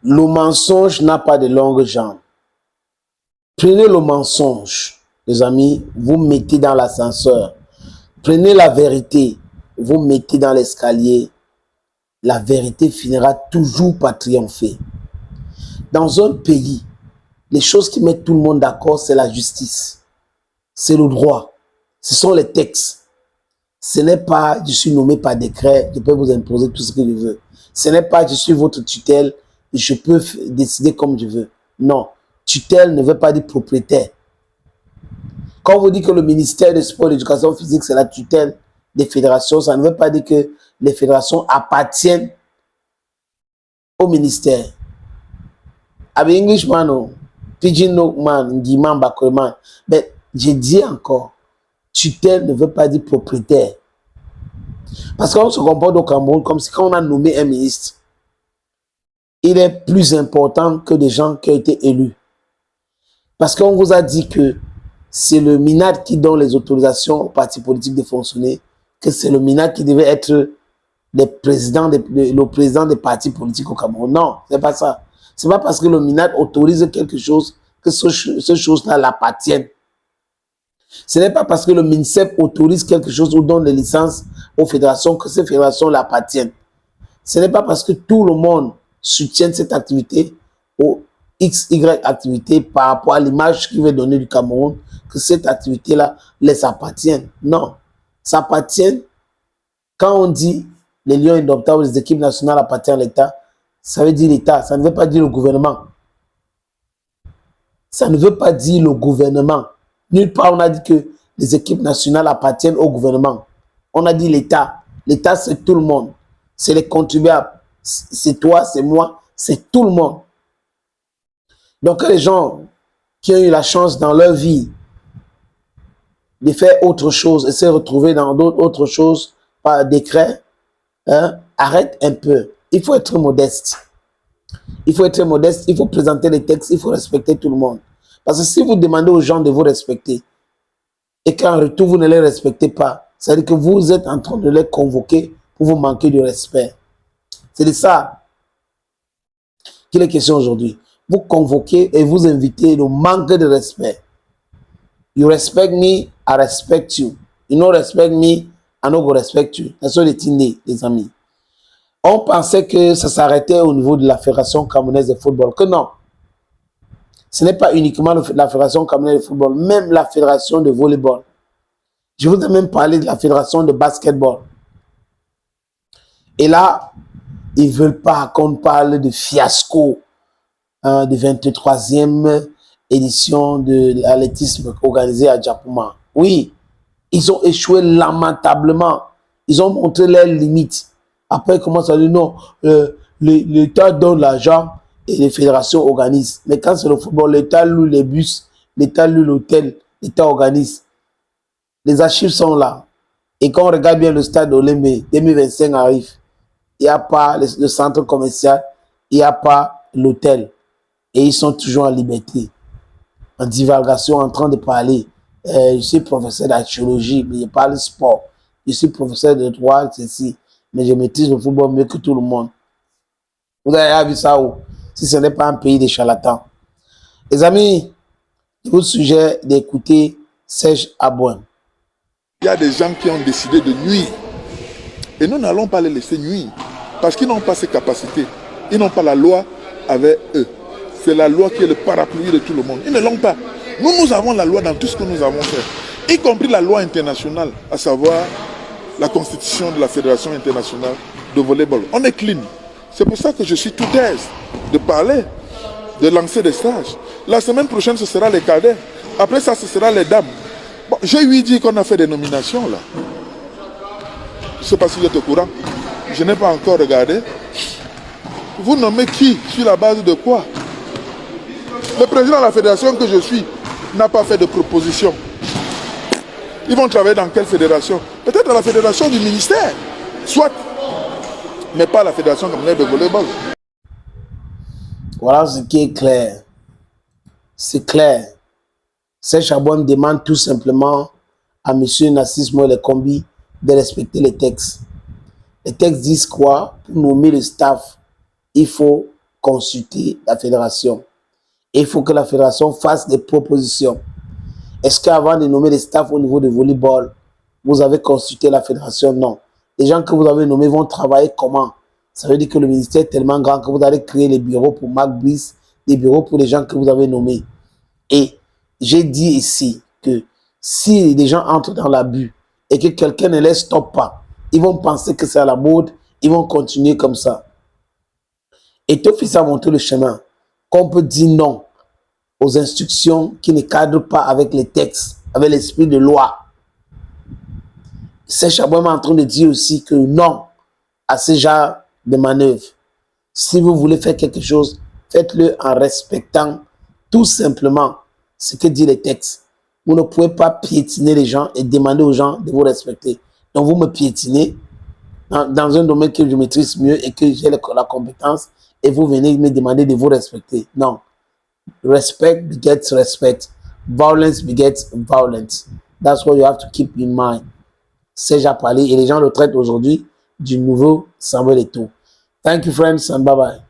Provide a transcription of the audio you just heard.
Le mensonge n'a pas de longues jambes. Prenez le mensonge, les amis, vous mettez dans l'ascenseur. Prenez la vérité, vous mettez dans l'escalier. La vérité finira toujours par triompher. Dans un pays, les choses qui mettent tout le monde d'accord, c'est la justice, c'est le droit, ce sont les textes. Ce n'est pas je suis nommé par décret, je peux vous imposer tout ce que je veux. Ce n'est pas je suis votre tutelle, je peux décider comme je veux. Non, tutelle ne veut pas dire propriétaire. Quand on vous dit que le ministère des Sports et de l'Éducation physique, c'est la tutelle des fédérations, ça ne veut pas dire que les fédérations appartiennent au ministère. Avec Englishman, Pidgin man, Guiman, Bakreman. Mais j'ai dit encore, tutelle ne veut pas dire propriétaire. Parce qu'on se comporte au Cameroun comme si quand on a nommé un ministre, il est plus important que des gens qui ont été élus. Parce qu'on vous a dit que c'est le MINAD qui donne les autorisations aux partis politiques de fonctionner, que c'est le MINAD qui devait être le président des partis politiques au Cameroun. Non, c'est pas ça. C'est pas parce que le MINAD autorise quelque chose que ce chose-là l'appartienne. Ce n'est pas parce que le MINSEP autorise quelque chose ou donne des licences aux fédérations que ces fédérations l'appartiennent. Ce n'est pas parce que tout le monde soutient cette activité ou XY activité par rapport à l'image qu'il veut donner du Cameroun que cette activité-là les appartient. Non, ça appartient. Quand on dit les lions indomptables, les équipes nationales appartiennent à l'État, ça veut dire l'État, ça ne veut pas dire le gouvernement. Ça ne veut pas dire le gouvernement. Nulle part on a dit que les équipes nationales appartiennent au gouvernement. On a dit l'État. L'État, c'est tout le monde. C'est les contribuables. C'est toi, c'est moi, c'est tout le monde. Donc les gens qui ont eu la chance dans leur vie de faire autre chose et se retrouver dans d'autres choses par décret, hein, arrête un peu. Il faut être modeste. Il faut être modeste, il faut présenter les textes, il faut respecter tout le monde. Parce que si vous demandez aux gens de vous respecter et qu'en retour vous ne les respectez pas, ça veut dire que vous êtes en train de les convoquer pour vous manquer de respect. C'est de ça qu'il est question aujourd'hui. Vous convoquez et vous invitez le manque de respect. You respect me, I respect you. You don't respect me, I don't go respect you. C'est ça les amis. On pensait que ça s'arrêtait au niveau de la Fédération camerounaise de football. Que non. Ce n'est pas uniquement la Fédération camerounaise de football, même la Fédération de volleyball. Je vous ai même parlé de la Fédération de basketball. Et là, ils ne veulent pas qu'on parle de fiasco de 23e édition de l'athlétisme organisée à Djapoma. Oui, ils ont échoué lamentablement. Ils ont montré leurs limites. Après, ils commencent à dire non, l'État donne l'argent et les fédérations organisent. Mais quand c'est le football, l'État loue les bus, l'État loue l'hôtel, l'État organise. Les archives sont là. Et quand on regarde bien le stade Olembe, 2025 arrive. Il n'y a pas le centre commercial, il n'y a pas l'hôtel. Et ils sont toujours en liberté, en divulgation, en train de parler. Je suis professeur d'archéologie, mais je parle sport. Je suis professeur de droit, ceci. Mais je maîtrise le football mieux que tout le monde. Vous avez vu ça où? Si ce n'est pas un pays de charlatans. Les amis, je vous suggère d'écouter Serge Abouin. Il y a des gens qui ont décidé de nuire. Et nous n'allons pas les laisser nuire. Parce qu'ils n'ont pas ces capacités. Ils n'ont pas la loi avec eux. C'est la loi qui est le parapluie de tout le monde. Ils ne l'ont pas. Nous avons la loi dans tout ce que nous avons fait. Y compris la loi internationale, à savoir la constitution de la Fédération internationale de volleyball. On est clean. C'est pour ça que je suis tout aise de parler, de lancer des stages. La semaine prochaine, ce sera les cadets. Après ça, ce sera les dames. Bon, j'ai lui dit qu'on a fait des nominations là. Je ne sais pas si vous êtes au courant. Je n'ai pas encore regardé. Vous nommez qui? Sur la base de quoi? Le président de la fédération que je suis n'a pas fait de proposition. Ils vont travailler dans quelle fédération? Peut-être dans la fédération du ministère. Soit. Mais pas la fédération camerounaise de volleyball. Voilà ce qui est clair. C'est clair. Serge Abouin demande tout simplement à M. Narcisse Moël Kombi de respecter les textes. Les textes disent quoi? Pour nommer le staff, il faut consulter la fédération. Et il faut que la fédération fasse des propositions. Est-ce qu'avant de nommer les staffs au niveau de volleyball, vous avez consulté la fédération? Non. Les gens que vous avez nommés vont travailler comment? Ça veut dire que le ministère est tellement grand que vous allez créer les bureaux pour Marc Brice, des bureaux pour les gens que vous avez nommés. Et j'ai dit ici que si les gens entrent dans l'abus et que quelqu'un ne les stoppe pas, ils vont penser que c'est à la mode, ils vont continuer comme ça. Et Tofis a montré le chemin, qu'on peut dire non aux instructions qui ne cadrent pas avec les textes, avec l'esprit de loi. C'est Chabouem en train de dire aussi que non à ce genre de manœuvre. Si vous voulez faire quelque chose, faites-le en respectant tout simplement ce que disent les textes. Vous ne pouvez pas piétiner les gens et demander aux gens de vous respecter. Donc vous me piétinez dans un domaine que je maîtrise mieux et que j'ai la compétence et vous venez me demander de vous respecter. Non. Respect begets respect. Violence begets violence. That's what you have to keep in mind. C'est déjà parlé et les gens le traitent aujourd'hui du nouveau Samuel Eto'o. Thank you friends and bye bye.